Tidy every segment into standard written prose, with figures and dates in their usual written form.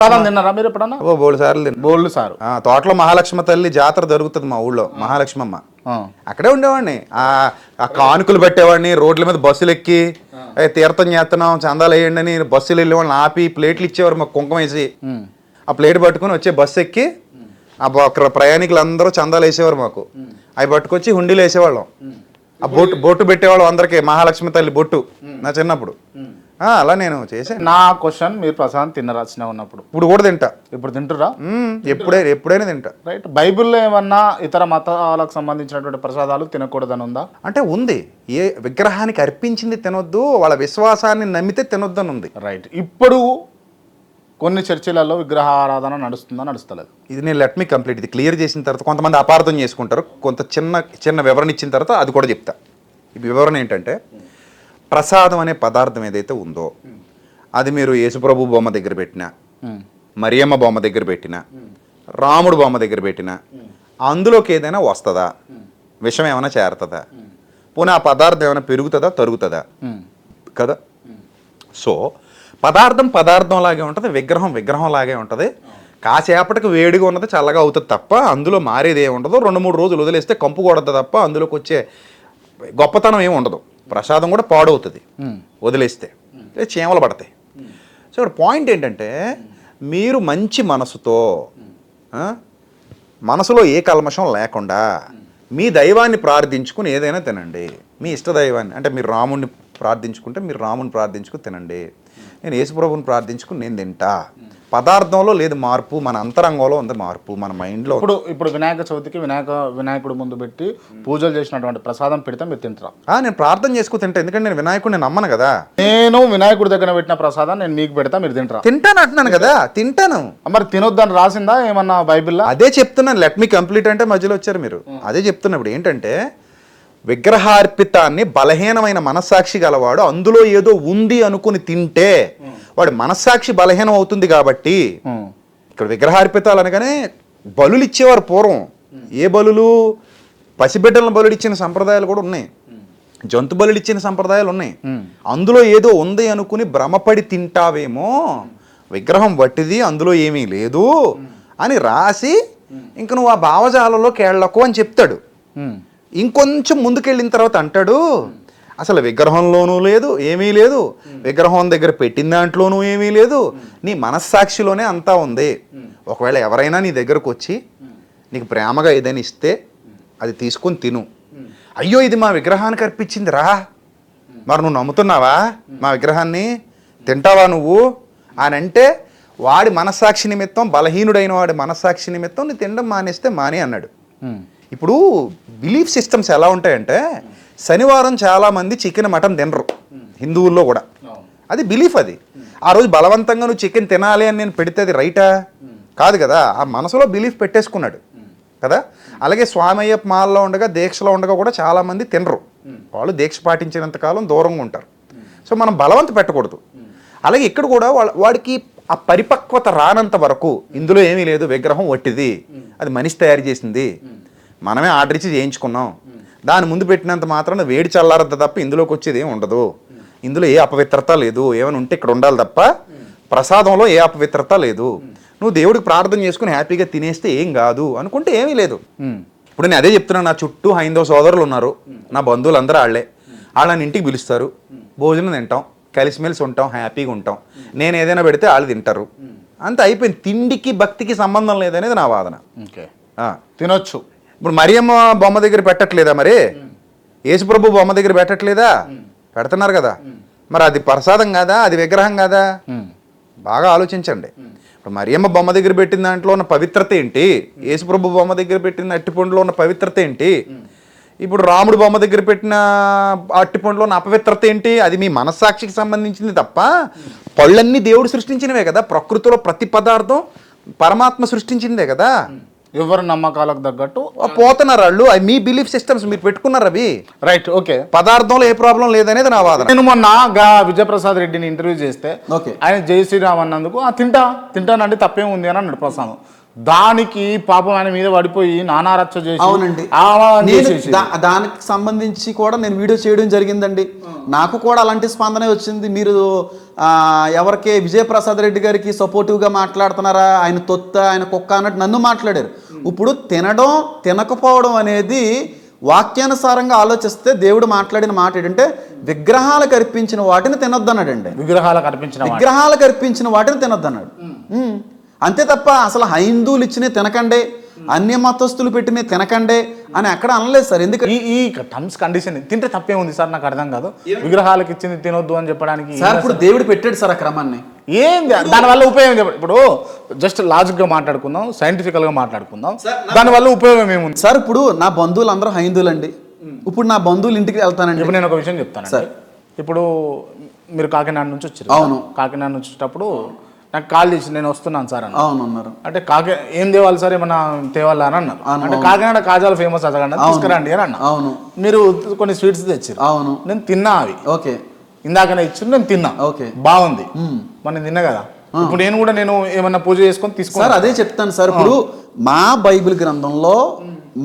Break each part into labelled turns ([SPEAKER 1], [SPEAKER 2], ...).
[SPEAKER 1] ప్రసాదం తిన్నారా మీరు ఎప్పుడన్నా?
[SPEAKER 2] ఓ బోల్డ్ సార్లు తిన్నా.
[SPEAKER 1] బోల్డ్ సారు.
[SPEAKER 2] తోటలో మహాలక్ష్మి తల్లి జాతర జరుగుతుంది మా ఊళ్ళో, మహాలక్ష్మమ్మ. అక్కడే ఉండేవాడిని. ఆ కానుకలు పెట్టేవాడిని, రోడ్ల మీద బస్సులు ఎక్కి తీర్థం చేస్తున్నాం చందాలు వేయండి అని బస్సులు వెళ్ళే వాళ్ళని ఆపి ప్లేట్లు ఇచ్చేవారు మాకు కుంకుమ వేసి. ఆ ప్లేట్ పట్టుకొని వచ్చే బస్సు ఎక్కి ప్రయాణికులు అందరూ చందాలు వేసేవారు మాకు. అవి పట్టుకొచ్చి హుండీలు వేసేవాళ్ళం. ఆ బొట్టు పెట్టేవాళ్ళం అందరికి, మహాలక్ష్మి తల్లి బొట్టు నా చిన్నప్పుడు. అలా నేను చేశాను.
[SPEAKER 1] నా క్వశ్చన్, మీరు ప్రసాదం తిన్నరా చిన్న ఉన్నప్పుడు?
[SPEAKER 2] ఇప్పుడు కూడా తింటా.
[SPEAKER 1] ఇప్పుడు తింటురా?
[SPEAKER 2] ఎప్పుడైనా తింటా.
[SPEAKER 1] రైట్. బైబిల్లో ఏమన్నా ఇతర మతాలకు సంబంధించినటువంటి ప్రసాదాలు తినకూడదని ఉందా?
[SPEAKER 2] అంటే ఉంది. ఏ విగ్రహానికి అర్పించింది తినొద్దు, వాళ్ళ విశ్వాసాన్ని నమ్మితే తినొద్దని ఉంది.
[SPEAKER 1] రైట్. ఇప్పుడు కొన్ని చర్చిలలో విగ్రహ ఆరాధన నడుస్తుందా, నడుస్తలేదు?
[SPEAKER 2] ఇది నేను లెట్ మీ కంప్లీట్. ఇది క్లియర్ చేసిన తర్వాత కొంతమంది అపార్థం చేసుకుంటారు. కొంత చిన్న వివరణ ఇచ్చిన తర్వాత అది కూడా చెప్తా. ఈ వివరణ ఏంటంటే, ప్రసాదం అనే పదార్థం ఏదైతే ఉందో అది మీరు యేసుప్రభు బొమ్మ దగ్గర పెట్టినా, మరియమ్మ బొమ్మ దగ్గర పెట్టినా, రాముడు బొమ్మ దగ్గర పెట్టినా అందులోకి ఏదైనా వస్తుందా? విషం ఏమైనా చేరుతుందా? పోనీ ఆ పదార్థం ఏమైనా పెరుగుతుందా, తరుగుతుందా? కదా. సో పదార్థం లాగే ఉంటుంది, విగ్రహం లాగే ఉంటుంది. కాసేపటికి వేడిగా ఉన్నది చల్లగా అవుతుంది తప్ప అందులో మారేది ఏమి ఉండదు. 2-3 రోజులు వదిలేస్తే కంపు కొడద్దు తప్ప అందులోకి వచ్చే గొప్పతనం ఏమి ఉండదు. ప్రసాదం కూడా పాడవుతుంది వదిలేస్తే, చీమలు పడతాయి. సో ఇక్కడ పాయింట్ ఏంటంటే, మీరు మంచి మనసుతో, మనసులో ఏ కల్మషం లేకుండా మీ దైవాన్ని ప్రార్థించుకుని ఏదైనా తినండి. మీ ఇష్ట దైవాన్ని, అంటే మీరు రాముడిని ప్రార్థించుకుంటే మీరు రాముని ప్రార్థించుకుని తినండి. నేను యేసుప్రభుని ప్రార్థించుకుని నేను తింటా. పదార్థంలో లేదు మార్పు, మన అంతరంగంలో ఉంది మార్పు, మన మైండ్లో.
[SPEAKER 1] ఇప్పుడు వినాయక చవితికి వినాయకుడు ముందు పెట్టి పూజలు చేసినటువంటి ప్రసాదం పెడితే మీరు తింటారా?
[SPEAKER 2] నేను ప్రార్థన చేసుకుని తింటా, ఎందుకంటే నేను వినాయకుడిని నమ్మను కదా.
[SPEAKER 1] నేను వినాయకుడి దగ్గర పెట్టిన ప్రసాదం నేను మీకు పెడతా, మీరు తింటారా?
[SPEAKER 2] తింటాను అంటున్నాను కదా, తింటాను.
[SPEAKER 1] మరి తినొద్దని రాసిందా ఏమన్నా బైబిల్లో?
[SPEAKER 2] అదే చెప్తున్నాను. లెట్ మీ కంప్లీట్ అంటే మధ్యలో వచ్చారు మీరు. అదే చెప్తున్నప్పుడు ఏంటంటే, విగ్రహార్పితాన్ని బలహీనమైన మనస్సాక్షి గలవాడు అందులో ఏదో ఉంది అనుకుని తింటే వాడు మనస్సాక్షి బలహీనం అవుతుంది. కాబట్టి ఇక్కడ విగ్రహార్పితాలు అనగానే బలులు ఇచ్చేవారు పూర్వం. ఏ బలులు? పసిబిడ్డలను బలులు ఇచ్చిన సంప్రదాయాలు కూడా ఉన్నాయి, జంతు బలులు ఇచ్చిన సంప్రదాయాలు ఉన్నాయి. అందులో ఏదో ఉంది అనుకుని భ్రమపడి తింటావేమో, విగ్రహం వట్టిది అందులో ఏమీ లేదు అని రాసి ఇంక నువ్వు ఆ భావజాలలో కేళ్లకు అని చెప్తాడు. ఇంకొంచెం ముందుకెళ్ళిన తర్వాత అంటాడు, అసలు విగ్రహంలోనూ లేదు, ఏమీ లేదు, విగ్రహం దగ్గర పెట్టిన దాంట్లోనూ ఏమీ లేదు, నీ మనస్సాక్షిలోనే అంతా ఉంది. ఒకవేళ ఎవరైనా నీ దగ్గరకు వచ్చి నీకు ప్రేమగా ఏదైనా ఇస్తే అది తీసుకొని తిను. అయ్యో ఇది మా విగ్రహానికి అర్పించింది రా, మరి నువ్వు నమ్ముతున్నావా మా విగ్రహాన్ని, తింటావా నువ్వు అని అంటే, వాడి మనస్సాక్షి నిమిత్తం, బలహీనుడైన వాడి మనస్సాక్షి నిమిత్తం నీ తినడం మానేస్తే మానే అన్నాడు. ఇప్పుడు బిలీఫ్ సిస్టమ్స్ ఎలా ఉంటాయంటే, శనివారం చాలామంది చికెన్ మటన్ తినరు హిందువుల్లో కూడా. అది బిలీఫ్. అది ఆ రోజు బలవంతంగా నువ్వు చికెన్ తినాలి అని నేను పెడితే అది రైటా? కాదు కదా. ఆ మనసులో బిలీఫ్ పెట్టేసుకున్నాడు కదా. అలాగే స్వామయ్యప్ప మాల్లో ఉండగా, దీక్షలో ఉండగా కూడా చాలామంది తినరు. వాళ్ళు దీక్ష పాటించినంతకాలం దూరంగా ఉంటారు. సో మనం బలవంత పెట్టకూడదు. అలాగే ఇక్కడ కూడా వాడికి ఆ పరిపక్వత రానంత వరకు ఇందులో ఏమీ లేదు, విగ్రహం వట్టిది, అది మనిషి తయారు చేసింది, మనమే ఆర్డర్ ఇచ్చి చేయించుకున్నాం, దాని ముందు పెట్టినంత మాత్రాన వేడి చల్లారద్ద తప్ప ఇందులోకి వచ్చేది ఏమి ఉండదు, ఇందులో ఏ అపవిత్రత లేదు, ఏమైనా ఉంటే ఇక్కడ ఉండాలి తప్ప ప్రసాదంలో ఏ అపవిత్రత లేదు, నువ్వు దేవుడికి ప్రార్థన చేసుకుని హ్యాపీగా తినేస్తే ఏం కాదు అనుకుంటే ఏమీ లేదు. ఇప్పుడు నేను అదే చెప్తున్నాను. నా చుట్టూ హైందవ సోదరులు ఉన్నారు, నా బంధువులు అందరూ వాళ్ళని ఇంటికి పిలుస్తారు, భోజనం తింటాం, కలిసిమెలిసి ఉంటాం, హ్యాపీగా ఉంటాం. నేను ఏదైనా పెడితే వాళ్ళు తింటారు, అంత అయిపోయింది. తిండికి భక్తికి సంబంధం లేదనేది నా వాదన.
[SPEAKER 1] తినొచ్చు.
[SPEAKER 2] ఇప్పుడు మరియమ్మ బొమ్మ దగ్గర పెట్టట్లేదా, మరి యేసుప్రభు బొమ్మ దగ్గర పెట్టట్లేదా? పెడుతున్నారు కదా. మరి అది ప్రసాదం కాదా, అది విగ్రహం కాదా? బాగా ఆలోచించండి. ఇప్పుడు మరియమ్మ బొమ్మ దగ్గర పెట్టిన దాంట్లో ఉన్న పవిత్రత ఏంటి, యేసుప్రభు బొమ్మ దగ్గర పెట్టిన అట్టిపండులో ఉన్న పవిత్రత ఏంటి, ఇప్పుడు రాముడు బొమ్మ దగ్గర పెట్టిన అట్టిపండులో ఉన్న అపవిత్రత ఏంటి? అది మీ మనస్సాక్షికి సంబంధించింది తప్ప పళ్ళన్నీ దేవుడు సృష్టించినవే కదా. ప్రకృతిలో ప్రతి పదార్థం పరమాత్మ సృష్టించిందే కదా.
[SPEAKER 1] ఎవరి నమ్మకాలకు తగ్గట్టు
[SPEAKER 2] పోతున్నారు వాళ్ళు. మీ బిలీఫ్ సిస్టమ్స్ మీరు పెట్టుకున్నారు అవి.
[SPEAKER 1] రైట్. ఓకే.
[SPEAKER 2] పదార్థంలో ఏ ప్రాబ్లం లేదనేది నా వాదన.
[SPEAKER 1] నేను మొన్న విజయప్రసాద్ రెడ్డిని ఇంటర్వ్యూ చేస్తే ఆయన జై శ్రీరామ్ అన్నందుకు తింటానంటే తప్పేం ఉంది అని అన్నాడు ప్రసాదం. దానికి పాపం ఆయన మీద పడిపోయి నానా రచ్చ చేసి
[SPEAKER 3] అవునండి
[SPEAKER 1] ఆవాహన
[SPEAKER 3] నేను
[SPEAKER 1] చేసేసి.
[SPEAKER 3] దానికి సంబంధించి కూడా నేను వీడియో చేయడం జరిగిందండి. నాకు కూడా అలాంటి స్పందనే వచ్చింది. మీరు ఎవరికి విజయప్రసాద్ రెడ్డి గారికి సపోర్టివ్గా మాట్లాడుతున్నారా, ఆయన తొత్త, ఆయన కుక్క అన్నట్టు నన్ను మాట్లాడారు. ఇప్పుడు తినడం తినకపోవడం అనేది వాక్యానుసారంగా ఆలోచిస్తే దేవుడు మాట్లాడిన మాట ఏంటంటే విగ్రహాలకు అర్పించిన వాటిని తినొద్దన్నాడండి. విగ్రహాలకు అర్పించిన వాటిని తినొద్దన్నాడు. అంతే తప్ప అసలు హైందువులు ఇచ్చినవి తినకండే, అన్య మతస్థులు పెట్టినవి తినకండే అని ఎక్కడ అనలేదు సార్. ఎందుకంటే
[SPEAKER 1] ఈ టర్మ్స్ కండిషన్ తింటే తప్పే ఉంది సార్, నాకు అర్థం కాదు. విగ్రహాలకు ఇచ్చింది తినొద్దు అని చెప్పడానికి
[SPEAKER 3] సార్ ఇప్పుడు దేవుడు పెట్టాడు సార్ ఆ క్రమాన్ని.
[SPEAKER 1] ఏం దానివల్ల ఉపయోగం చెప్పండి. ఇప్పుడు జస్ట్ లాజిక్గా మాట్లాడుకుందాం, సైంటిఫికల్గా మాట్లాడుకుందాం. దానివల్ల ఉపయోగం ఏముంది
[SPEAKER 3] సార్? ఇప్పుడు నా బంధువులు అందరూ హైందువులు అండి. ఇప్పుడు నా బంధువులు ఇంటికి వెళ్తానండి.
[SPEAKER 1] ఇప్పుడు నేను ఒక విషయం చెప్తాను సార్. ఇప్పుడు మీరు కాకినాడ నుంచి వచ్చారు.
[SPEAKER 3] అవును.
[SPEAKER 1] కాకినాడ నుంచి వచ్చేటప్పుడు నాకు కాల్ చేసి నేను వస్తున్నాను సార్ అన్న.
[SPEAKER 3] అవును అన్నారు.
[SPEAKER 1] అంటే ఏం తేవాలి సార్, ఏమన్నా తేవాలా అని అన్నారు. అంటే కాకినాడ కాజాలు ఫేమస్ అదగండి, తీసుకురండి అని అన్న.
[SPEAKER 3] అవును.
[SPEAKER 1] మీరు కొన్ని స్వీట్స్ తెచ్చారు.
[SPEAKER 3] అవును.
[SPEAKER 1] నేను తిన్నా అవి.
[SPEAKER 3] ఓకే.
[SPEAKER 1] ఇందాకనే ఇచ్చి నేను తిన్నా.
[SPEAKER 3] ఓకే.
[SPEAKER 1] బాగుంది. మనం తిన్నా కదా. ఇప్పుడు నేను ఏమన్నా పూజ చేసుకొని తీసుకున్నా
[SPEAKER 3] సార్. అదే చెప్తాను సార్. ఇప్పుడు మా బైబిల్ గ్రంథంలో,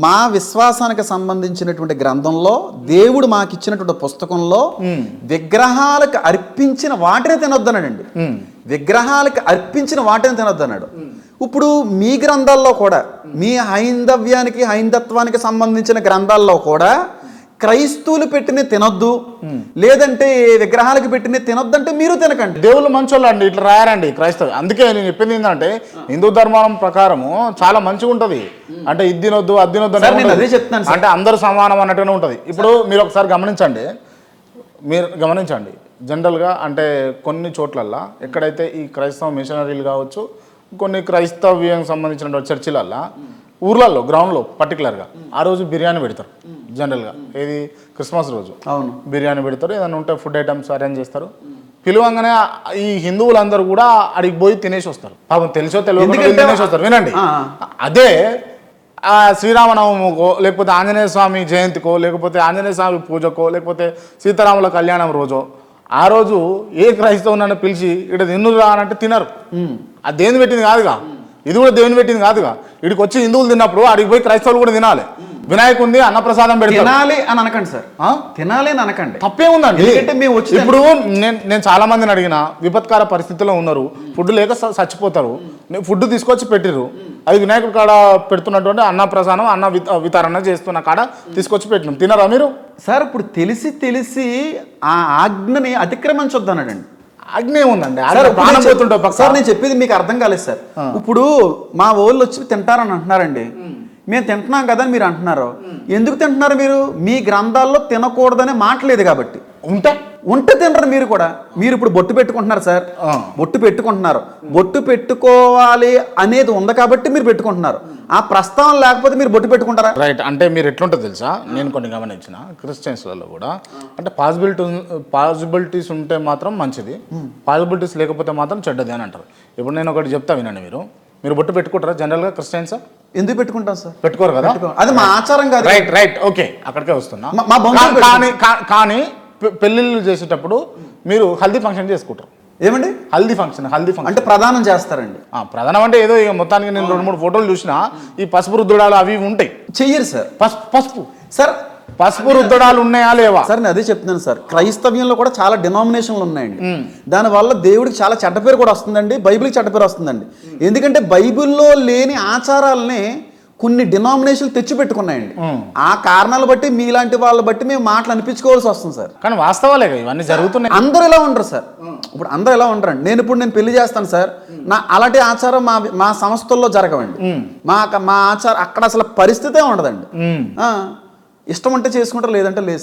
[SPEAKER 3] మా విశ్వాసానికి సంబంధించినటువంటి గ్రంథంలో, దేవుడు మాకు ఇచ్చినటువంటి పుస్తకంలో విగ్రహాలకు అర్పించిన వాటిని తినొద్దన్నాడండి. విగ్రహాలకు అర్పించిన వాటిని తినొద్దన్నాడు. ఇప్పుడు మీ గ్రంథాల్లో కూడా, మీ హైందవ్యానికి హైందత్వానికి సంబంధించిన గ్రంథాల్లో కూడా క్రైస్తవులు పెట్టిన తినొద్దు, లేదంటే విగ్రహాలకు పెట్టిన తినొద్దు అంటే మీరు తినకండి.
[SPEAKER 1] దేవుళ్ళు మంచోళ్ళు అండి, ఇట్లా రాయారండి క్రైస్తవ. అందుకే నేను చెప్పింది ఏంటంటే హిందూ ధర్మం ప్రకారము చాలా మంచిగా ఉంటుంది. అంటే ఇది తినొద్దు అది తినొద్దు
[SPEAKER 3] అదే చెప్తాను.
[SPEAKER 1] అంటే అందరూ సమానం అన్నట్టుగానే ఉంటుంది. ఇప్పుడు మీరు ఒకసారి గమనించండి జనరల్గా అంటే కొన్ని చోట్లల్లో ఎక్కడైతే ఈ క్రైస్తవ మిషనరీలు కావచ్చు, కొన్ని క్రైస్తవ్యం సంబంధించిన చర్చిలల్లో, ఊర్లలో గ్రౌండ్లో పర్టికులర్గా ఆ రోజు బిర్యానీ పెడతారు. జనరల్గా ఏది క్రిస్మస్ రోజు
[SPEAKER 3] అవును
[SPEAKER 1] బిర్యానీ పెడతారు, ఏదైనా ఉంటే ఫుడ్ ఐటమ్స్ అరేంజ్ చేస్తారు. పిలువంగానే ఈ హిందువులందరూ కూడా అడిగి పోయి తినేసి వస్తారు. పాపం తెలిసో తెలియక తినేసి వస్తారు. వినండి, అదే శ్రీరామనవమికో, లేకపోతే ఆంజనేయ స్వామి జయంతికో, లేకపోతే ఆంజనేయ స్వామి పూజకో, లేకపోతే సీతారాముల కళ్యాణం రోజో, ఆ రోజు ఏ క్రైస్తవునైనా పిలిచి ఇక్కడ తిన్నురా అంటే తినరు. అది దేవుని పెట్టింది కాదుగా, ఇది కూడా దేవుని పెట్టింది కాదుగా. ఇక్కడికి వచ్చి హిందువులు తిన్నప్పుడు అడిగి పోయి క్రైస్తవులు కూడా తినాలి. వినాయకుంది అన్నప్రసాదం పెడతారు.
[SPEAKER 3] తినాలి అని అనకండి సార్, తినాలి అని అనకండి.
[SPEAKER 1] తప్పే ఉందండి. ఇప్పుడు నేను చాలా మందిని అడిగిన, విపత్కార పరిస్థితిలో ఉన్నారు, ఫుడ్ లేక చచ్చిపోతారు, ఫుడ్ తీసుకొచ్చి పెట్టిరు. అది వినాయకుడి కాడ పెడుతున్నటువంటి అన్నప్రసాదం, అన్న వితరణ చేస్తున్న కాడ తీసుకొచ్చి పెట్టినాం. తినరా మీరు?
[SPEAKER 3] సార్ ఇప్పుడు తెలిసి ఆ ఆజ్ఞని అతిక్రమించొద్దు అన్నాడండి.
[SPEAKER 1] ఆజ్ఞ ఏముందండి?
[SPEAKER 3] సార్ నేను చెప్పేది మీకు అర్థం కాలేదు సార్. ఇప్పుడు మా ఊళ్ళో వచ్చి తింటారని అంటున్నారండి. మేము తింటున్నాం కదా అని మీరు అంటున్నారు. ఎందుకు తింటున్నారు? మీరు మీ గ్రంథాల్లో తినకూడదనే మాట లేదు కాబట్టి. ఉంటే తినరు మీరు కూడా. మీరు ఇప్పుడు బొట్టు పెట్టుకుంటున్నారు సార్, బొట్టు పెట్టుకుంటున్నారు. బొట్టు పెట్టుకోవాలి అనేది ఉంది కాబట్టి మీరు పెట్టుకుంటున్నారు. ఆ ప్రస్తావన లేకపోతే మీరు బొట్టు పెట్టుకుంటారా?
[SPEAKER 1] రైట్. అంటే మీరు ఎట్లుంటుంది తెలుసా, నేను కొన్ని గమనించిన క్రిస్టియన్స్లలో కూడా, అంటే పాసిబిలిటీస్ ఉంటే మాత్రం మంచిది, పాసిబిలిటీస్ లేకపోతే మాత్రం చెడ్డది అని అంటారు. ఇప్పుడు నేను ఒకటి చెప్తా వినండి. మీరు బొట్టు పెట్టుకుంటారా జనరల్గా క్రిస్టియన్స్?
[SPEAKER 3] ఎందుకు పెట్టుకుంటాం సార్?
[SPEAKER 1] పెట్టుకోరు కదా,
[SPEAKER 3] అది మా ఆచారం కాదు.
[SPEAKER 1] రైట్ ఓకే, అక్కడికే వస్తున్నా. కానీ పెళ్ళిళ్ళు చేసేటప్పుడు మీరు హల్దీ ఫంక్షన్ చేసుకుంటారు.
[SPEAKER 3] ఏమండి
[SPEAKER 1] హల్దీ ఫంక్షన్
[SPEAKER 3] అంటే ప్రధానం చేస్తారండి.
[SPEAKER 1] ప్రధానం అంటే ఏదో ఇక మొత్తానికి నేను 2-3 ఫోటోలు చూసినా ఈ పసుపు రుద్దుడాలు అవి ఉంటాయి.
[SPEAKER 3] చెయ్యరు సార్.
[SPEAKER 1] పసుపు
[SPEAKER 3] సార్,
[SPEAKER 1] పసుపు రుద్దడాలు ఉన్నాయా లేవా
[SPEAKER 3] సార్? నేను అదే చెప్తున్నాను సార్. క్రైస్తవ్యంలో కూడా చాలా డినామినేషన్లు ఉన్నాయండి. దానివల్ల దేవుడికి చాలా చెడ్డ పేరు కూడా వస్తుందండి, బైబిల్కి చెడ్డ పేరు వస్తుందండి. ఎందుకంటే బైబిల్లో లేని ఆచారాలని కొన్ని డినామినేషన్లు తెచ్చి పెట్టుకున్నాయండి. ఆ కారణాలు బట్టి మీలాంటి వాళ్ళ బట్టి మేము మాటలు అనిపించుకోవాల్సి వస్తుంది సార్.
[SPEAKER 1] కానీ వాస్తవాలే ఇవన్నీ జరుగుతున్నాయి.
[SPEAKER 3] అందరూ ఇలా ఉండరు సార్. ఇప్పుడు అందరూ ఎలా ఉంటారండి. నేను పెళ్లి చేస్తాను సార్, నా అలాంటి ఆచారం మా సంస్థల్లో జరగవండి. మా ఆచారం అక్కడ అసలు పరిస్థితే ఉండదండి. ఇష్టం అంటే చేసుకుంటారు, లేదంటే లేదు సార్.